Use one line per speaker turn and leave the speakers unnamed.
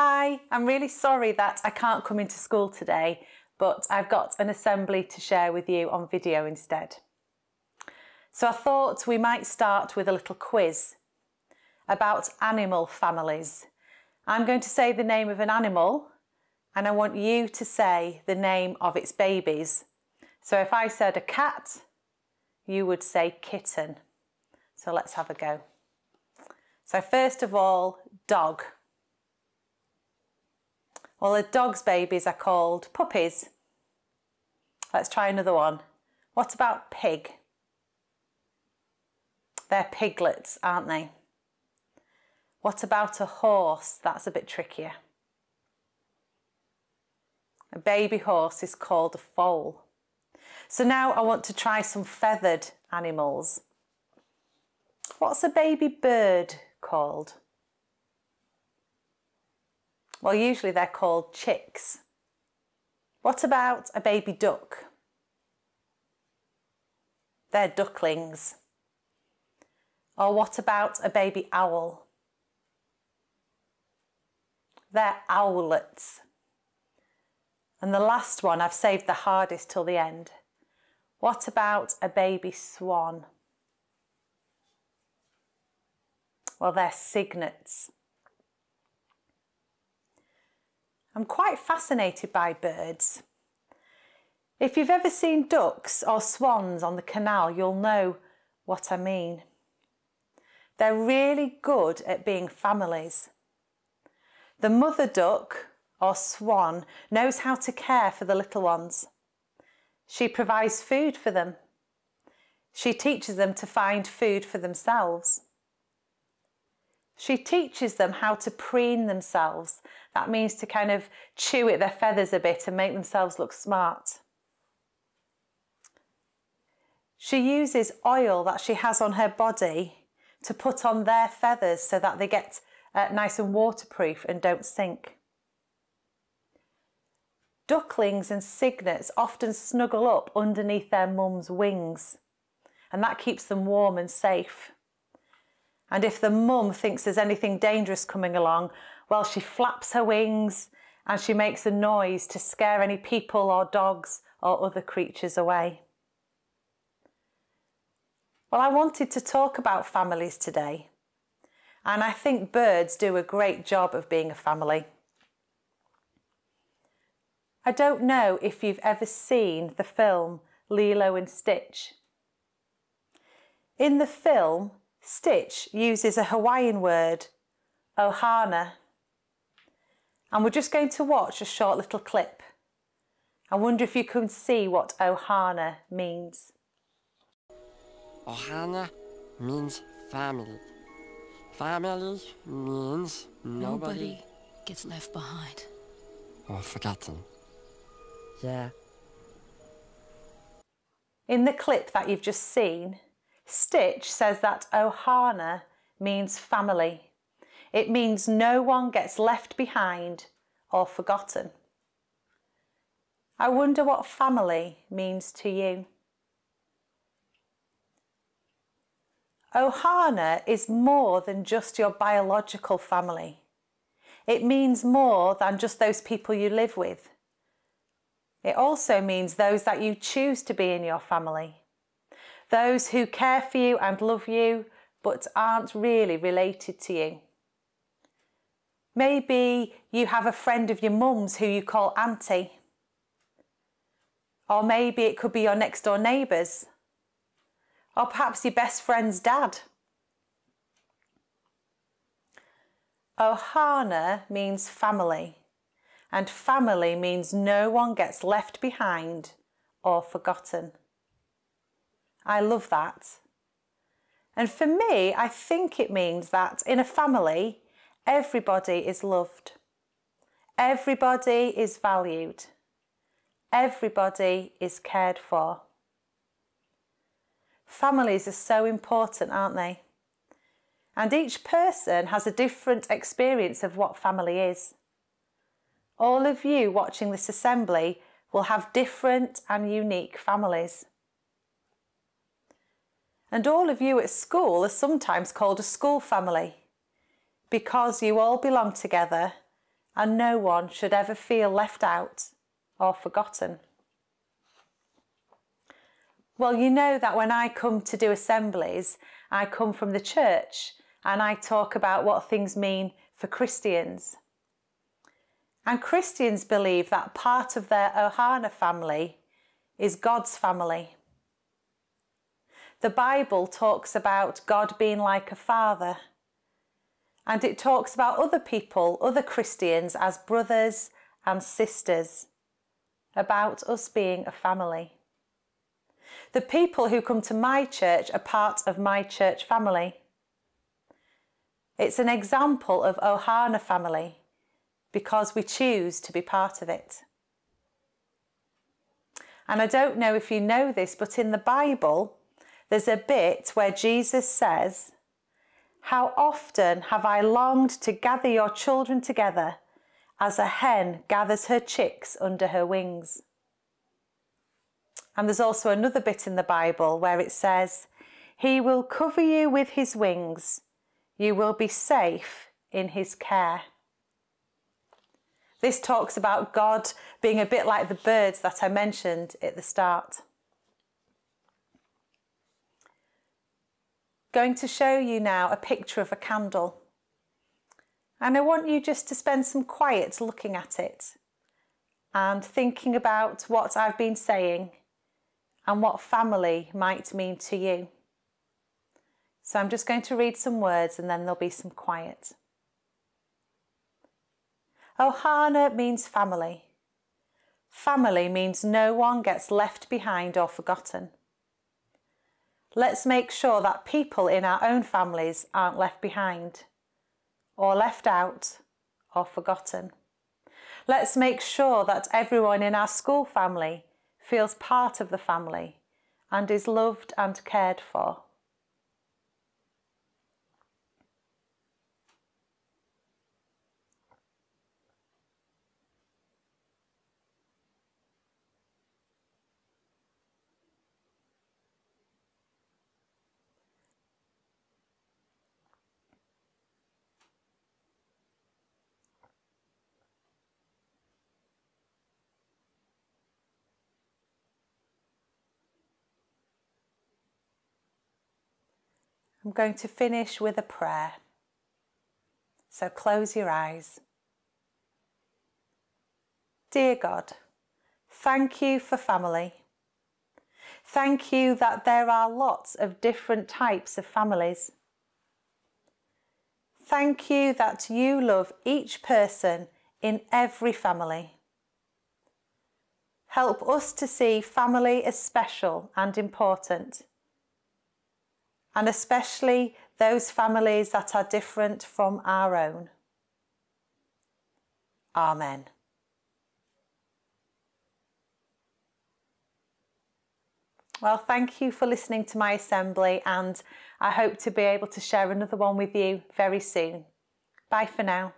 Hi, I'm really sorry that I can't come into school today, but I've got an assembly to share with you on video instead. So I thought we might start with a little quiz about animal families. I'm going to say the name of an animal and I want you to say the name of its babies. So if I said a cat, you would say kitten. So let's have a go. So first of all, dog. Well, a dog's babies are called puppies. Let's try another one. What about pig? They're piglets, aren't they? What about a horse? That's a bit trickier. A baby horse is called a foal. So now I want to try some feathered animals. What's a baby bird called? Well, usually they're called chicks. What about a baby duck? They're ducklings. Or what about a baby owl? They're owlets. And the last one, I've saved the hardest till the end. What about a baby swan? Well, they're cygnets. I'm quite fascinated by birds. If you've ever seen ducks or swans on the canal, you'll know what I mean. They're really good at being families. The mother duck or swan knows how to care for the little ones. She provides food for them. She teaches them to find food for themselves. She teaches them how to preen themselves. That means to kind of chew at their feathers a bit and make themselves look smart. She uses oil that she has on her body to put on their feathers so that they get nice and waterproof and don't sink. Ducklings and cygnets often snuggle up underneath their mum's wings, and that keeps them warm and safe. And if the mum thinks there's anything dangerous coming along, well, she flaps her wings and she makes a noise to scare any people or dogs or other creatures away. Well, I wanted to talk about families today, and I think birds do a great job of being a family. I don't know if you've ever seen the film Lilo and Stitch. In the film, Stitch uses a Hawaiian word, ohana. And we're just going to watch a short little clip. I wonder if you can see what ohana means.
Ohana means family. Family means nobody
gets left behind.
Or forgotten. Yeah.
In the clip that you've just seen, Stitch says that ohana means family. It means no one gets left behind or forgotten. I wonder what family means to you. Ohana is more than just your biological family. It means more than just those people you live with. It also means those that you choose to be in your family. Those who care for you and love you, but aren't really related to you. Maybe you have a friend of your mum's who you call auntie. Or maybe it could be your next door neighbours. Or perhaps your best friend's dad. Ohana means family, and family means no one gets left behind or forgotten. I love that. And for me, I think it means that in a family, everybody is loved. Everybody is valued. Everybody is cared for. Families are so important, aren't they? And each person has a different experience of what family is. All of you watching this assembly will have different and unique families. And all of you at school are sometimes called a school family because you all belong together and no one should ever feel left out or forgotten. Well, you know that when I come to do assemblies, I come from the church and I talk about what things mean for Christians. And Christians believe that part of their Ohana family is God's family. The Bible talks about God being like a father, and it talks about other people, other Christians, as brothers and sisters, about us being a family. The people who come to my church are part of my church family. It's an example of Ohana family because we choose to be part of it. And I don't know if you know this, but in the Bible, there's a bit where Jesus says, "How often have I longed to gather your children together as a hen gathers her chicks under her wings." And there's also another bit in the Bible where it says, "He will cover you with his wings. You will be safe in his care." This talks about God being a bit like the birds that I mentioned at the start. Going to show you now a picture of a candle. And I want you just to spend some quiet looking at it and thinking about what I've been saying and what family might mean to you. So I'm just going to read some words and then there'll be some quiet. Ohana means family. Family means no one gets left behind or forgotten. Let's make sure that people in our own families aren't left behind, or left out, or forgotten. Let's make sure that everyone in our school family feels part of the family and is loved and cared for. I'm going to finish with a prayer. So close your eyes. Dear God, thank you for family. Thank you that there are lots of different types of families. Thank you that you love each person in every family. Help us to see family as special and important, and especially those families that are different from our own. Amen. Well, thank you for listening to my assembly, and I hope to be able to share another one with you very soon. Bye for now.